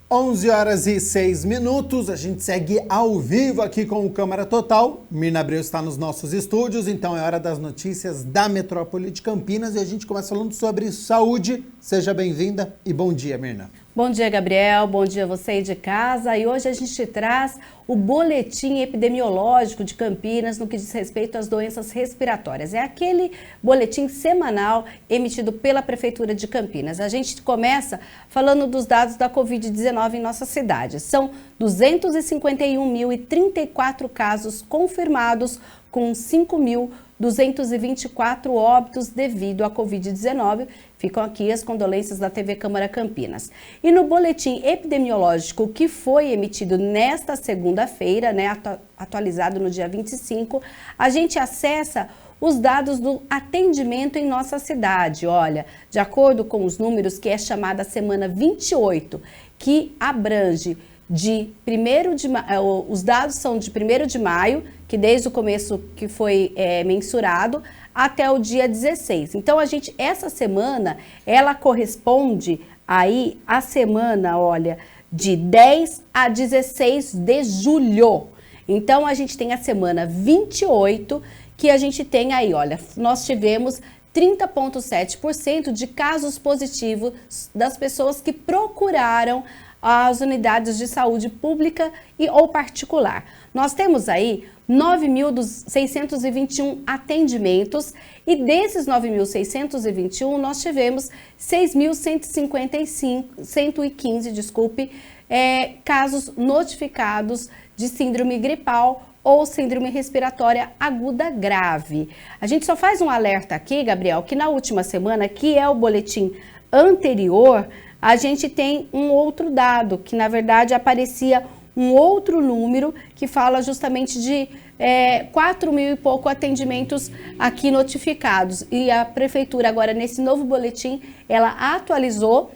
11 horas e 6 minutos, a gente segue ao vivo aqui com o Câmara Total. Mirna Abreu está nos nossos estúdios, então é hora das notícias da Metrópole de Campinas e a gente começa falando sobre saúde. Seja bem-vinda e bom dia, Mirna. Bom dia, Gabriel. Bom dia a você aí de casa. E hoje a gente traz o boletim epidemiológico de Campinas no que diz respeito às doenças respiratórias. É aquele boletim semanal emitido pela Prefeitura de Campinas. A gente começa falando dos dados da Covid-19 em nossa cidade. São 251.034 casos confirmados, com 5.224 óbitos devido à Covid-19. Ficam aqui as condolências da TV Câmara Campinas. E no boletim epidemiológico que foi emitido nesta segunda-feira, atualizado no dia 25, a gente acessa os dados do atendimento em nossa cidade. Olha, de acordo com os números, que é chamada semana 28, que abrange de 1º de maio, os dados são de 1º de maio, que desde o começo que foi mensurado, até o dia 16. Então, essa semana, ela corresponde aí à semana, olha, de 10 a 16 de julho. Então, a gente tem a semana 28, que a gente tem aí, olha, nós tivemos 30,7% de casos positivos das pessoas que procuraram as unidades de saúde pública ou particular. Nós temos aí 9.621 atendimentos e desses 9.621 nós tivemos 6.115 casos notificados de síndrome gripal ou síndrome respiratória aguda grave. A gente só faz um alerta aqui, Gabriel, que na última semana, que é o boletim anterior, a gente tem um outro dado, que na verdade aparecia um outro número que fala justamente de 4.000 e pouco atendimentos aqui notificados. E a Prefeitura agora, nesse novo boletim, ela atualizou,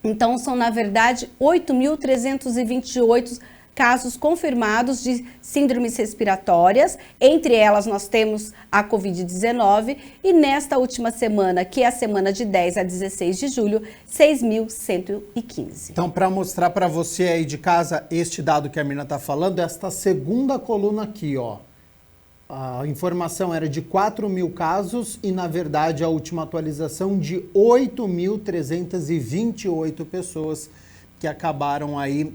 então são na verdade 8.328 casos confirmados de síndromes respiratórias, entre elas nós temos a Covid-19 e nesta última semana, que é a semana de 10 a 16 de julho, 6.115. Então, para mostrar para você aí de casa este dado que a Mirna está falando, esta segunda coluna aqui, ó. A informação era de 4.000 casos e, na verdade, a última atualização de 8.328 pessoas que acabaram aí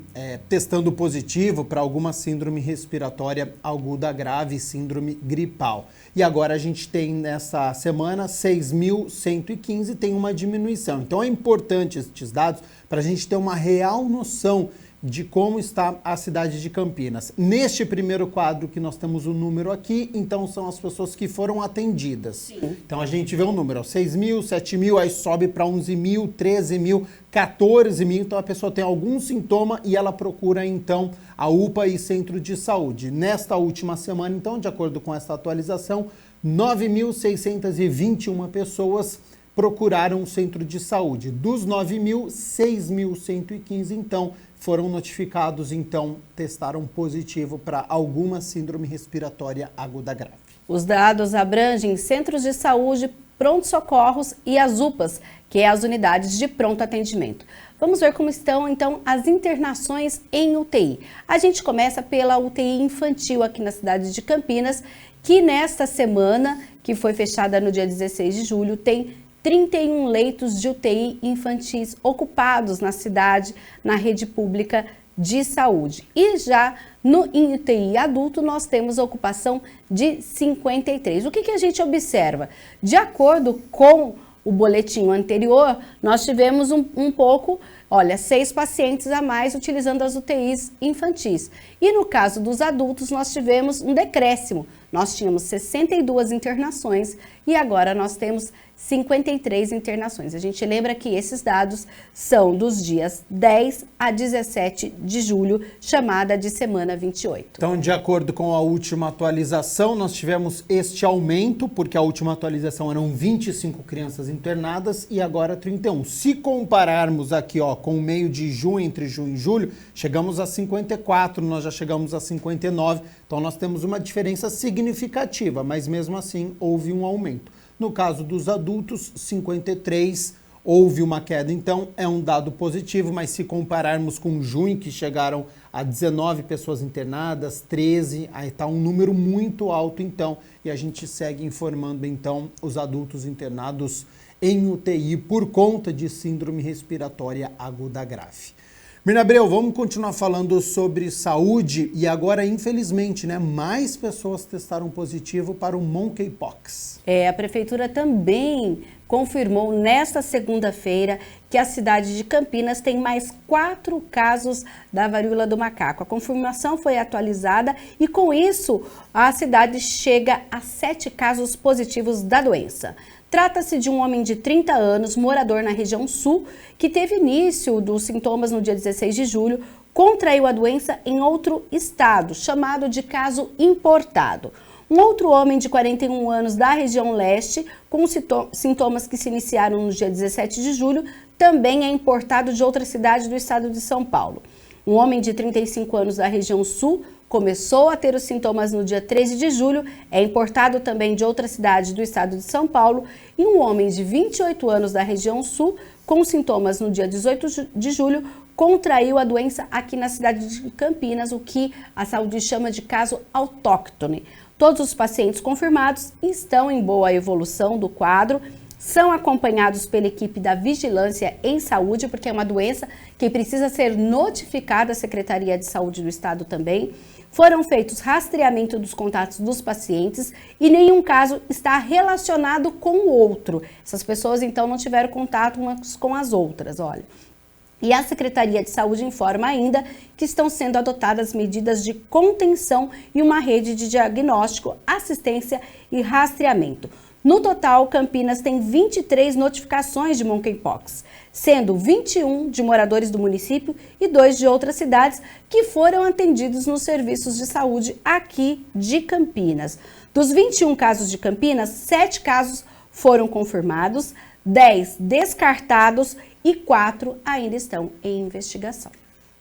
testando positivo para alguma síndrome respiratória aguda grave, síndrome gripal. E agora a gente tem nessa semana 6.115, tem uma diminuição. Então é importante esses dados para a gente ter uma real noção de como está a cidade de Campinas. Neste primeiro quadro que nós temos o número aqui, então são as pessoas que foram atendidas. Sim. Então a gente vê um número, 6.000, 7.000, aí sobe para 11.000, 13.000, 14.000. Então a pessoa tem algum sintoma e ela procura então a UPA e centro de saúde. Nesta última semana, então, de acordo com essa atualização, 9.621 pessoas procuraram o centro de saúde. Dos 9.000, 6.115, então, foram notificados, então, testaram positivo para alguma síndrome respiratória aguda grave. Os dados abrangem centros de saúde, pronto-socorros e as UPAs, que é as unidades de pronto atendimento. Vamos ver como estão, então, as internações em UTI. A gente começa pela UTI infantil aqui na cidade de Campinas, que nesta semana, que foi fechada no dia 16 de julho, tem 31 leitos de UTI infantis ocupados na cidade, na rede pública de saúde. E já em UTI adulto, nós temos a ocupação de 53. O que a gente observa? De acordo com o boletim anterior, nós tivemos um pouco, 6 pacientes a mais utilizando as UTIs infantis. E no caso dos adultos, nós tivemos um decréscimo. Nós tínhamos 62 internações e agora nós temos 53 internações. A gente lembra que esses dados são dos dias 10 a 17 de julho, chamada de semana 28. Então, de acordo com a última atualização, nós tivemos este aumento, porque a última atualização eram 25 crianças internadas e agora 31. Se compararmos aqui, com o meio de junho, entre junho e julho, chegamos a 54, nós já chegamos a 59, então nós temos uma diferença significativa, mas mesmo assim houve um aumento. No caso dos adultos, 53, houve uma queda, então é um dado positivo, mas se compararmos com junho, que chegaram a 19 pessoas internadas, 13, aí está um número muito alto então, e a gente segue informando então os adultos internados em UTI por conta de síndrome respiratória aguda grave. Mirna Abreu, vamos continuar falando sobre saúde e agora, infelizmente, mais pessoas testaram positivo para o monkeypox. A prefeitura também confirmou nesta segunda-feira que a cidade de Campinas tem mais 4 casos da varíola do macaco. A confirmação foi atualizada e, com isso, a cidade chega a 7 casos positivos da doença. Trata-se de um homem de 30 anos, morador na região sul, que teve início dos sintomas no dia 16 de julho, contraiu a doença em outro estado, chamado de caso importado. Um outro homem de 41 anos da região leste, com sintomas que se iniciaram no dia 17 de julho, também é importado de outra cidade do estado de São Paulo. Um homem de 35 anos da região sul começou a ter os sintomas no dia 13 de julho, é importado também de outra cidade do estado de São Paulo, e um homem de 28 anos da região sul, com sintomas no dia 18 de julho, contraiu a doença aqui na cidade de Campinas, o que a saúde chama de caso autóctone. Todos os pacientes confirmados estão em boa evolução do quadro, são acompanhados pela equipe da Vigilância em Saúde, porque é uma doença que precisa ser notificada à Secretaria de Saúde do Estado também. Foram feitos rastreamento dos contatos dos pacientes e nenhum caso está relacionado com o outro. Essas pessoas, então, não tiveram contato umas com as outras, olha. E a Secretaria de Saúde informa ainda que estão sendo adotadas medidas de contenção e uma rede de diagnóstico, assistência e rastreamento. No total, Campinas tem 23 notificações de monkeypox, sendo 21 de moradores do município e 2 de outras cidades que foram atendidos nos serviços de saúde aqui de Campinas. Dos 21 casos de Campinas, 7 casos foram confirmados, 10 descartados e 4 ainda estão em investigação.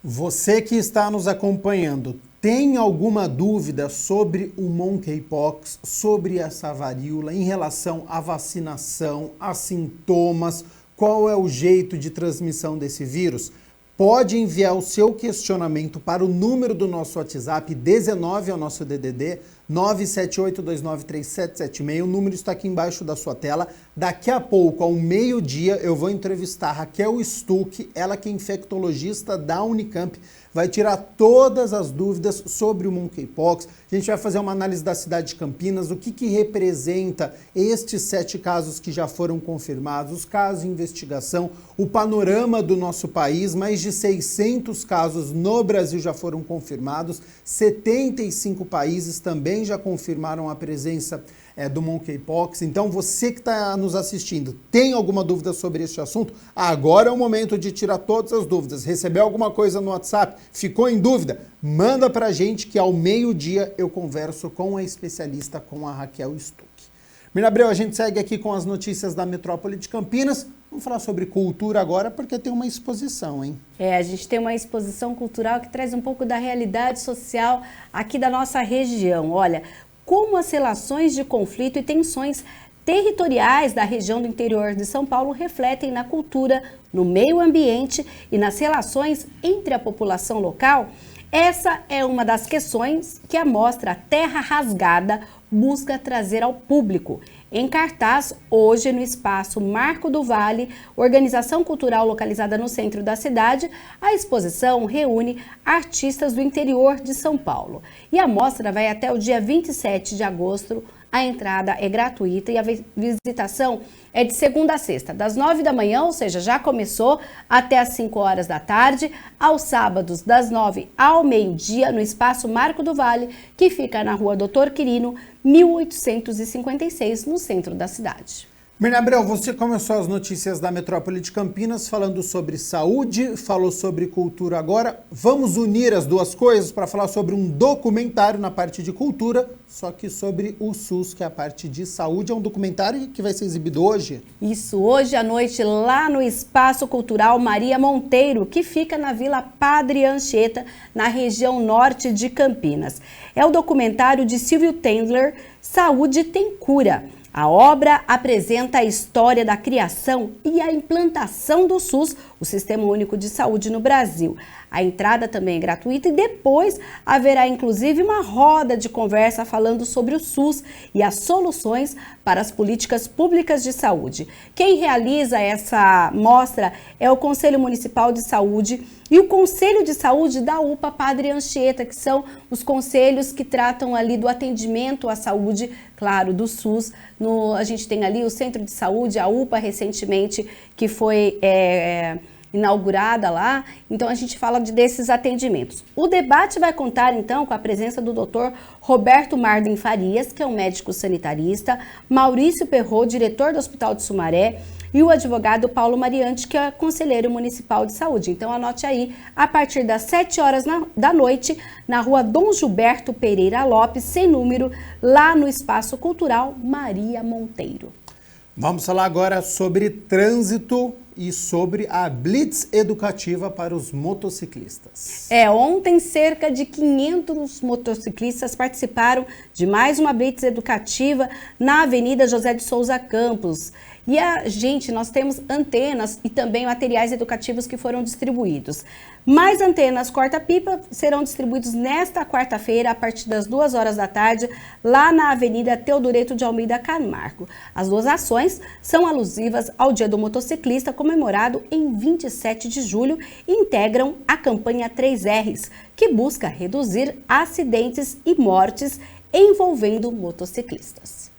Você que está nos acompanhando, tem alguma dúvida sobre o monkeypox, sobre essa varíola, em relação à vacinação, a sintomas, qual é o jeito de transmissão desse vírus? Pode enviar o seu questionamento para o número do nosso WhatsApp, 19 é o nosso DDD, 978293776, o número está aqui embaixo da sua tela. Daqui a pouco, ao meio-dia, eu vou entrevistar Raquel Stuck, ela que é infectologista da Unicamp, vai tirar todas as dúvidas sobre o monkeypox. A gente vai fazer uma análise da cidade de Campinas, o que representa estes 7 casos que já foram confirmados, os casos de investigação, o panorama do nosso país, mais de 600 casos no Brasil já foram confirmados, 75 países também já confirmaram a presença do monkeypox. Então, você que está nos assistindo, tem alguma dúvida sobre este assunto? Agora é o momento de tirar todas as dúvidas. Recebeu alguma coisa no WhatsApp? Ficou em dúvida? Manda pra gente que ao meio-dia eu converso com a especialista, com a Raquel Stuck. Mirna Abreu, a gente segue aqui com as notícias da metrópole de Campinas. Vamos falar sobre cultura agora, porque tem uma exposição, hein? A gente tem uma exposição cultural que traz um pouco da realidade social aqui da nossa região. Olha, como as relações de conflito e tensões territoriais da região do interior de São Paulo refletem na cultura, no meio ambiente e nas relações entre a população local. Essa é uma das questões que a mostra Terra Rasgada busca trazer ao público. Em cartaz, hoje no espaço Marco do Vale, organização cultural localizada no centro da cidade, a exposição reúne artistas do interior de São Paulo. E a mostra vai até o dia 27 de agosto. A entrada é gratuita e a visitação é de segunda a sexta, das 9 da manhã, ou seja, já começou, até as 5 horas da tarde, aos sábados, das 9 ao meio-dia, no espaço Marco do Vale, que fica na rua Doutor Quirino, 1856, no centro da cidade. Mirna Abreu, você começou as notícias da metrópole de Campinas falando sobre saúde, falou sobre cultura agora. Vamos unir as duas coisas para falar sobre um documentário na parte de cultura, só que sobre o SUS, que é a parte de saúde. É um documentário que vai ser exibido hoje? Isso, hoje à noite, lá no Espaço Cultural Maria Monteiro, que fica na Vila Padre Anchieta, na região norte de Campinas. É o documentário de Silvio Tendler, Saúde Tem Cura. A obra apresenta a história da criação e a implantação do SUS, o Sistema Único de Saúde no Brasil. A entrada também é gratuita e depois haverá inclusive uma roda de conversa falando sobre o SUS e as soluções para as políticas públicas de saúde. Quem realiza essa mostra é o Conselho Municipal de Saúde e o Conselho de Saúde da UPA Padre Anchieta, que são os conselhos que tratam ali do atendimento à saúde, claro, do SUS. A gente tem ali o Centro de Saúde, a UPA recentemente, que foi inaugurada lá, então a gente fala desses atendimentos. O debate vai contar então com a presença do Dr. Roberto Marden Farias, que é um médico sanitarista, Maurício Perrot, diretor do Hospital de Sumaré, e o advogado Paulo Mariante, que é conselheiro municipal de saúde. Então anote aí, a partir das 7 horas da noite, na rua Dom Gilberto Pereira Lopes, sem número, lá no Espaço Cultural Maria Monteiro. Vamos falar agora sobre trânsito e sobre a Blitz educativa para os motociclistas. Ontem cerca de 500 motociclistas participaram de mais uma Blitz educativa na Avenida José de Souza Campos. E nós temos antenas e também materiais educativos que foram distribuídos. Mais antenas corta-pipa serão distribuídos nesta quarta-feira, a partir das 2 horas da tarde, lá na Avenida Teodoreto de Almeida Camargo. As duas ações são alusivas ao Dia do Motociclista, comemorado em 27 de julho, e integram a campanha 3Rs, que busca reduzir acidentes e mortes envolvendo motociclistas.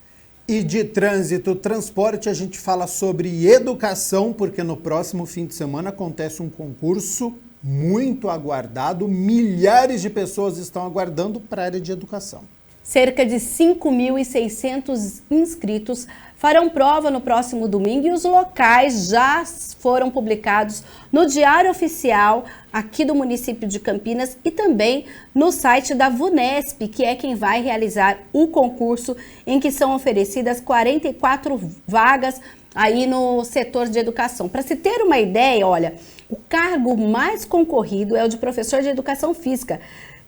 E de trânsito, transporte, a gente fala sobre educação, porque no próximo fim de semana acontece um concurso muito aguardado. Milhares de pessoas estão aguardando para a área de educação. Cerca de 5.600 inscritos farão prova no próximo domingo e os locais já foram publicados no Diário Oficial aqui do município de Campinas e também no site da VUNESP, que é quem vai realizar o concurso, em que são oferecidas 44 vagas aí no setor de educação. Para se ter uma ideia, olha, o cargo mais concorrido é o de professor de educação física,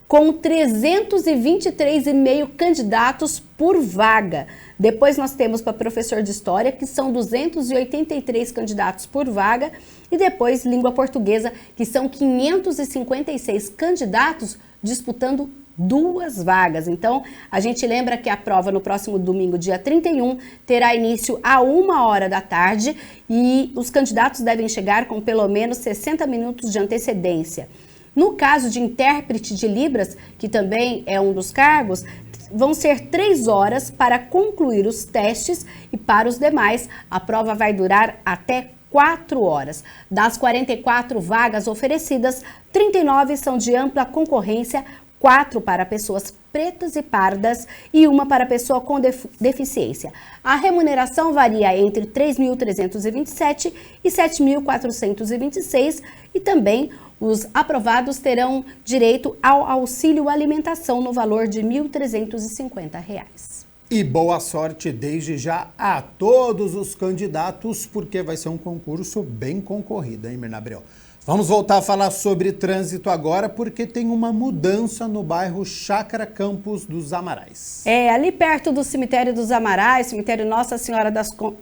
com 323,5 candidatos por vaga. Depois nós temos para professor de história, que são 283 candidatos por vaga, e depois língua portuguesa, que são 556 candidatos disputando 2 vagas. Então, a gente lembra que a prova no próximo domingo, dia 31, terá início a 1h da tarde e os candidatos devem chegar com pelo menos 60 minutos de antecedência. No caso de intérprete de Libras, que também é um dos cargos, vão ser 3 horas para concluir os testes e para os demais, a prova vai durar até 4 horas. Das 44 vagas oferecidas, 39 são de ampla concorrência, 4 para pessoas pretas e pardas e 1 para pessoa com deficiência. A remuneração varia entre 3.327 e 7.426 e também os aprovados terão direito ao auxílio alimentação no valor de R$ 1.350. E boa sorte desde já a todos os candidatos, porque vai ser um concurso bem concorrido, hein, Mirna Abreu? Vamos voltar a falar sobre trânsito agora, porque tem uma mudança no bairro Chácara Campos dos Amarais. Ali perto do cemitério dos Amarais, cemitério Nossa Senhora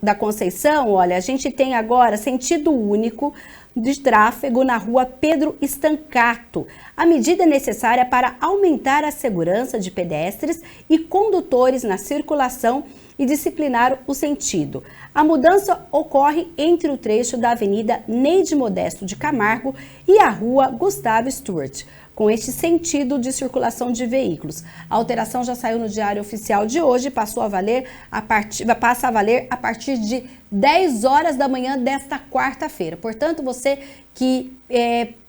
da Conceição, olha, a gente tem agora sentido único de tráfego na rua Pedro Estancato. A medida é necessária para aumentar a segurança de pedestres e condutores na circulação e disciplinar o sentido. A mudança ocorre entre o trecho da Avenida Neide Modesto de Camargo e a Rua Gustavo Stuart, com este sentido de circulação de veículos. A alteração já saiu no Diário Oficial de hoje, passa a valer a partir de 10 horas da manhã desta quarta-feira. Portanto, você que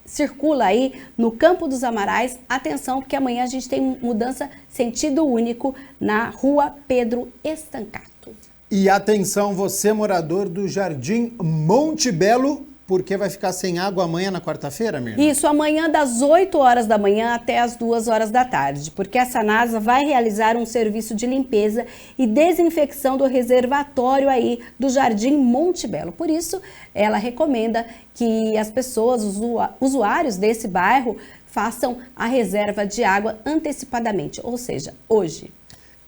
circula aí no Campo dos Amarais, atenção, porque amanhã a gente tem mudança sentido único na Rua Pedro Estancato. E atenção, você morador do Jardim Monte Belo, porque vai ficar sem água amanhã na quarta-feira, Mirna? Isso, amanhã das 8 horas da manhã até as 2 horas da tarde, porque a Sanasa vai realizar um serviço de limpeza e desinfecção do reservatório aí do Jardim Monte Belo. Por isso, ela recomenda que as pessoas, os usuários desse bairro, façam a reserva de água antecipadamente, ou seja, hoje.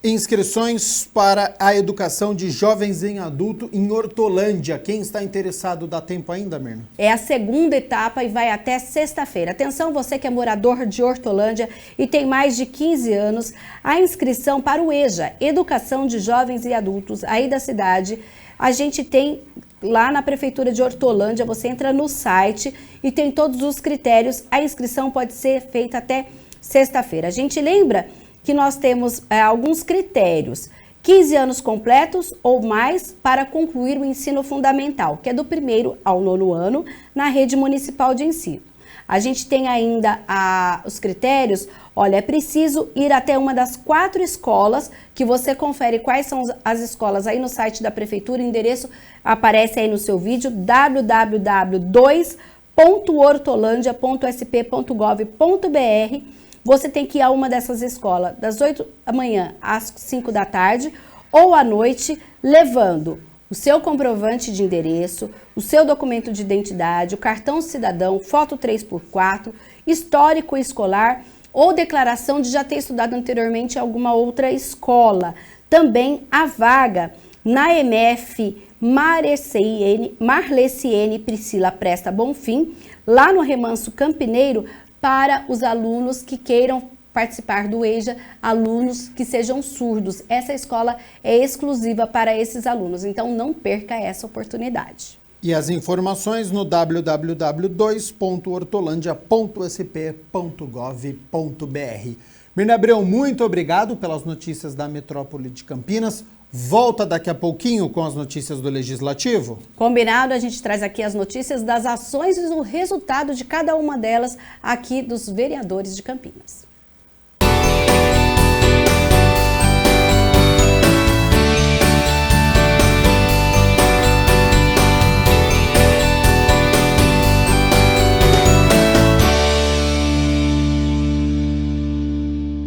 Inscrições para a educação de jovens em adulto em Hortolândia. Quem está interessado, dá tempo ainda, Mirna? É a segunda etapa e vai até sexta-feira. Atenção, você que é morador de Hortolândia e tem mais de 15 anos, a inscrição para o EJA, Educação de Jovens e Adultos, aí da cidade, a gente tem lá na Prefeitura de Hortolândia, você entra no site e tem todos os critérios. A inscrição pode ser feita até sexta-feira. A gente lembra que nós temos alguns critérios, 15 anos completos ou mais para concluir o ensino fundamental, que é do 1º ao 9º ano na rede municipal de ensino. A gente tem ainda os critérios, olha, é preciso ir até uma das 4 escolas, que você confere quais são as escolas aí no site da prefeitura, o endereço aparece aí no seu vídeo, www.hortolandia.sp.gov.br. Você tem que ir a uma dessas escolas das 8 da manhã às 5 da tarde ou à noite, levando o seu comprovante de endereço, o seu documento de identidade, o cartão cidadão, foto 3x4, histórico escolar ou declaração de já ter estudado anteriormente em alguma outra escola. Também a vaga na MF Marleciene Priscila Presta Bonfim, lá no Remanso Campineiro, para os alunos que queiram participar do EJA, alunos que sejam surdos. Essa escola é exclusiva para esses alunos, então não perca essa oportunidade. E as informações no www.hortolândia.sp.gov.br. Mirna Abreu, muito obrigado pelas notícias da Metrópole de Campinas. Volta daqui a pouquinho com as notícias do Legislativo? Combinado, a gente traz aqui as notícias das ações e o resultado de cada uma delas aqui dos vereadores de Campinas.